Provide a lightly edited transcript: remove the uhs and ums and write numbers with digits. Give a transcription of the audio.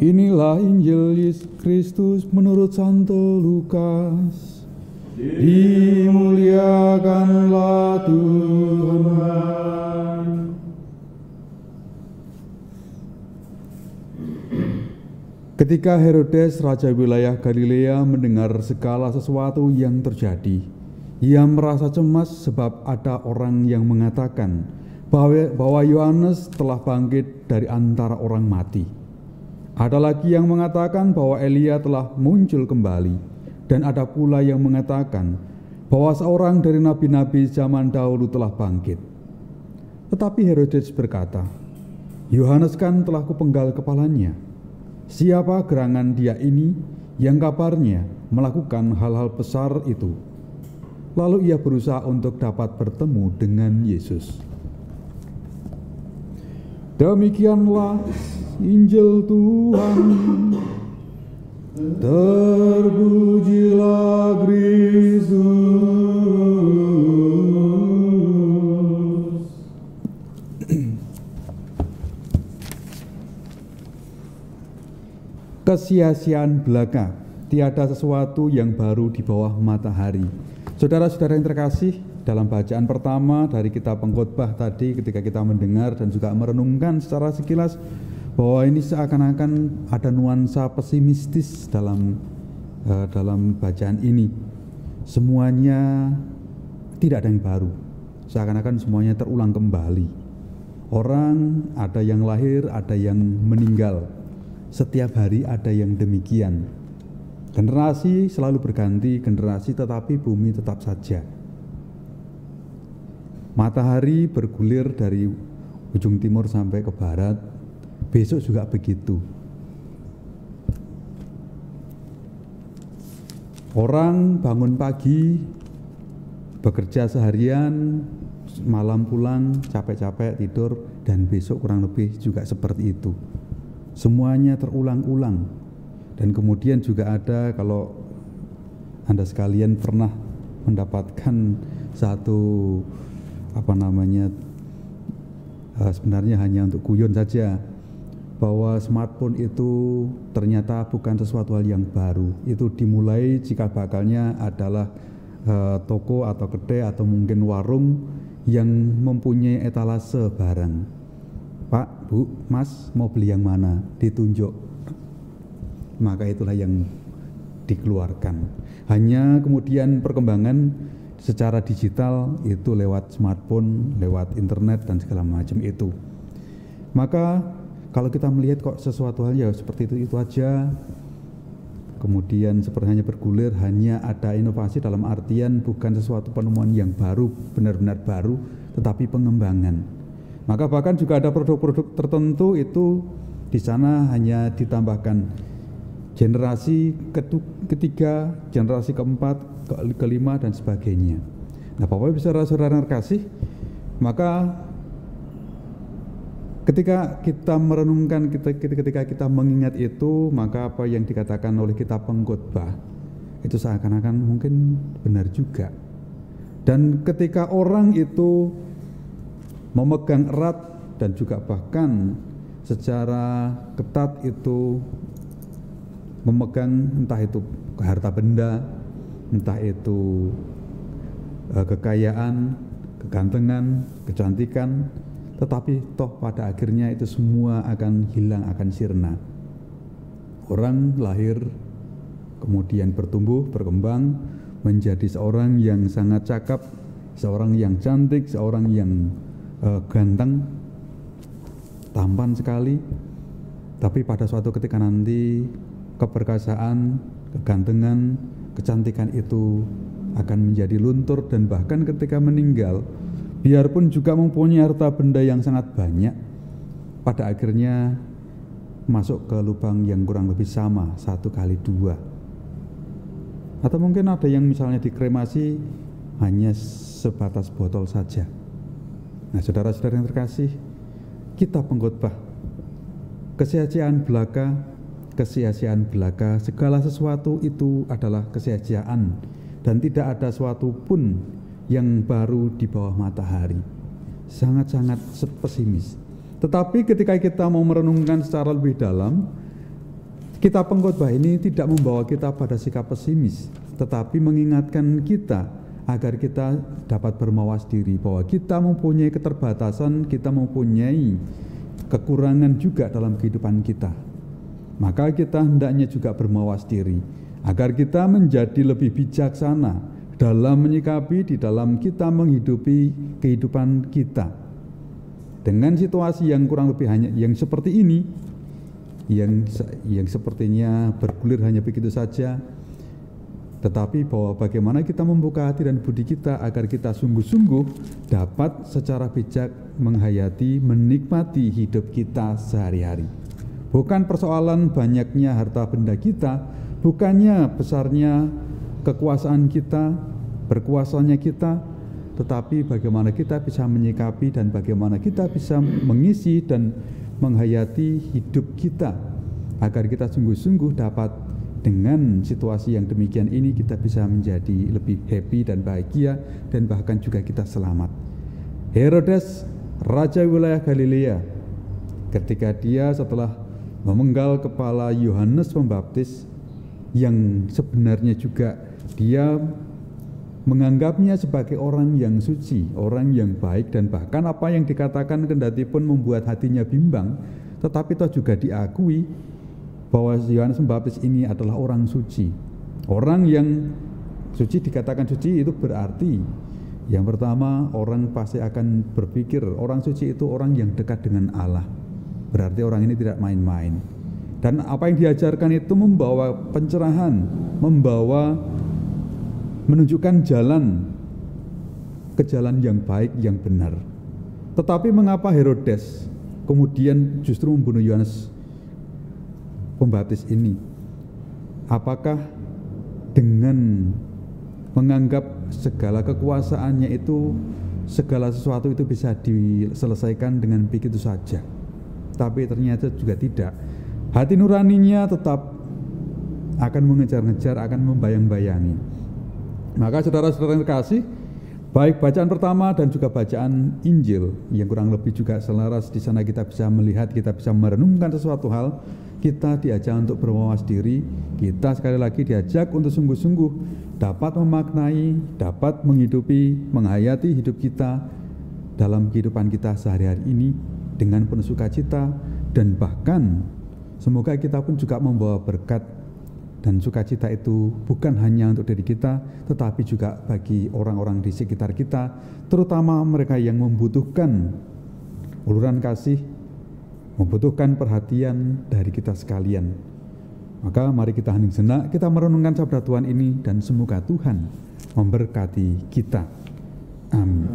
Inilah Injil Yesus Kristus menurut Santo Lukas. Dimuliakanlah Tuhan. Ketika Herodes, raja wilayah Galilea, mendengar segala sesuatu yang terjadi, ia merasa cemas sebab ada orang yang mengatakan bahwa Yohanes telah bangkit dari antara orang mati. Ada lagi yang mengatakan bahwa Elia telah muncul kembali, dan ada pula yang mengatakan bahwa seorang dari nabi-nabi zaman dahulu telah bangkit. Tetapi Herodes berkata, Yohanes kan telah kupenggal kepalanya. Siapa gerangan dia ini yang kabarnya melakukan hal-hal besar itu? Lalu ia berusaha untuk dapat bertemu dengan Yesus. Demikianlah Injil Tuhan. Terpujilah Kristus. Kesia-siaan belaka, tiada sesuatu yang baru di bawah matahari. Saudara-saudara yang terkasih, dalam bacaan pertama dari kitab Pengkhotbah tadi, ketika kita mendengar dan juga merenungkan secara sekilas bahwa ini seakan-akan ada nuansa pesimistis dalam bacaan ini. Semuanya tidak ada yang baru, seakan-akan semuanya terulang kembali. Orang ada yang lahir, ada yang meninggal. Setiap hari ada yang demikian. Generasi selalu berganti generasi, tetapi bumi tetap saja. Matahari bergulir dari ujung timur sampai ke barat. Besok juga begitu. Orang bangun pagi, bekerja seharian, malam pulang, capek-capek tidur, dan besok kurang lebih juga seperti itu. Semuanya terulang-ulang. Dan kemudian juga ada, kalau Anda sekalian pernah mendapatkan satu sebenarnya hanya untuk guyon saja, bahwa smartphone itu ternyata bukan sesuatu hal yang baru. Itu dimulai jika bakalnya adalah toko atau kedai atau mungkin warung yang mempunyai etalase barang. Pak, Bu, Mas, mau beli yang mana? Ditunjuk. Maka itulah yang dikeluarkan. Hanya kemudian perkembangan secara digital itu lewat smartphone, lewat internet dan segala macam itu. Maka kalau kita melihat kok sesuatu hal ya seperti itu aja, kemudian seperti hanya bergulir, hanya ada inovasi dalam artian bukan sesuatu penemuan yang baru, benar-benar baru, tetapi pengembangan. Maka bahkan juga ada produk-produk tertentu itu di sana hanya ditambahkan generasi ketiga, generasi keempat, kelima dan sebagainya. Nah, Bapak Ibu saudara-saudara yang terkasih, maka ketika kita merenungkan, ketika kita mengingat itu, maka apa yang dikatakan oleh kitab Pengkhotbah itu seakan-akan mungkin benar juga. Dan ketika orang itu memegang erat dan juga bahkan secara ketat itu memegang entah itu harta benda, entah itu kekayaan, kegantengan, kecantikan, tetapi toh pada akhirnya itu semua akan hilang, akan sirna. Orang lahir, kemudian bertumbuh, berkembang, menjadi seorang yang sangat cakap, seorang yang cantik, seorang yang ganteng, tampan sekali, tapi pada suatu ketika nanti keperkasaan, kegantengan, kecantikan itu akan menjadi luntur, dan bahkan ketika meninggal, biarpun juga mempunyai harta benda yang sangat banyak, pada akhirnya masuk ke lubang yang kurang lebih sama, 1 kali 2. Atau mungkin ada yang misalnya dikremasi hanya sebatas botol saja. Nah, saudara-saudara yang terkasih, kitab Pengkhotbah, kesia-siaan belaka, segala sesuatu itu adalah kesia-siaan, dan tidak ada sesuatu pun yang baru di bawah matahari. Sangat-sangat pesimis. Tetapi ketika kita mau merenungkan secara lebih dalam, Kitab pengkhotbah ini tidak membawa kita pada sikap pesimis, tetapi mengingatkan kita agar kita dapat bermawas diri bahwa kita mempunyai keterbatasan, kita mempunyai kekurangan juga dalam kehidupan kita. Maka kita hendaknya juga bermawas diri agar kita menjadi lebih bijaksana dalam menyikapi, di dalam kita menghidupi kehidupan kita. Dengan situasi yang kurang lebih hanya yang seperti ini, yang sepertinya bergulir hanya begitu saja, tetapi bahwa bagaimana kita membuka hati dan budi kita agar kita sungguh-sungguh dapat secara bijak menghayati, menikmati hidup kita sehari-hari. Bukan persoalan banyaknya harta benda kita, bukannya besarnya kekuasaan kita, berkuasanya kita, tetapi bagaimana kita bisa menyikapi dan bagaimana kita bisa mengisi dan menghayati hidup kita agar kita sungguh-sungguh dapat dengan situasi yang demikian ini kita bisa menjadi lebih happy dan bahagia dan bahkan juga kita selamat. Herodes, raja wilayah Galilea, ketika dia setelah memenggal kepala Yohanes Pembaptis yang sebenarnya juga dia menganggapnya sebagai orang yang suci, orang yang baik, dan bahkan apa yang dikatakan kendati pun membuat hatinya bimbang, tetapi toh juga diakui bahwa Yohanes Pembaptis ini adalah orang suci. Orang yang suci, dikatakan suci itu berarti yang pertama orang pasti akan berpikir orang suci itu orang yang dekat dengan Allah. Berarti orang ini tidak main-main. Dan apa yang diajarkan itu membawa pencerahan, menunjukkan jalan ke jalan yang baik, yang benar. Tetapi mengapa Herodes kemudian justru membunuh Yohanes Pembaptis ini? Apakah dengan menganggap segala kekuasaannya itu, segala sesuatu itu bisa diselesaikan dengan begitu saja? Tapi ternyata juga tidak. Hati nuraninya tetap akan mengejar-ngejar, akan membayang-bayangi. Maka saudara-saudara yang terkasih, baik bacaan pertama dan juga bacaan Injil yang kurang lebih juga selaras, di sana kita bisa melihat, kita bisa merenungkan sesuatu hal, kita diajak untuk bermawas diri, kita sekali lagi diajak untuk sungguh-sungguh dapat memaknai, dapat menghidupi, menghayati hidup kita dalam kehidupan kita sehari-hari ini dengan penuh sukacita, dan bahkan semoga kita pun juga membawa berkat dan sukacita itu bukan hanya untuk diri kita, tetapi juga bagi orang-orang di sekitar kita, terutama mereka yang membutuhkan uluran kasih, membutuhkan perhatian dari kita sekalian. Maka mari kita hening sejenak, kita merenungkan sabda Tuhan ini, dan semoga Tuhan memberkati kita. Amin.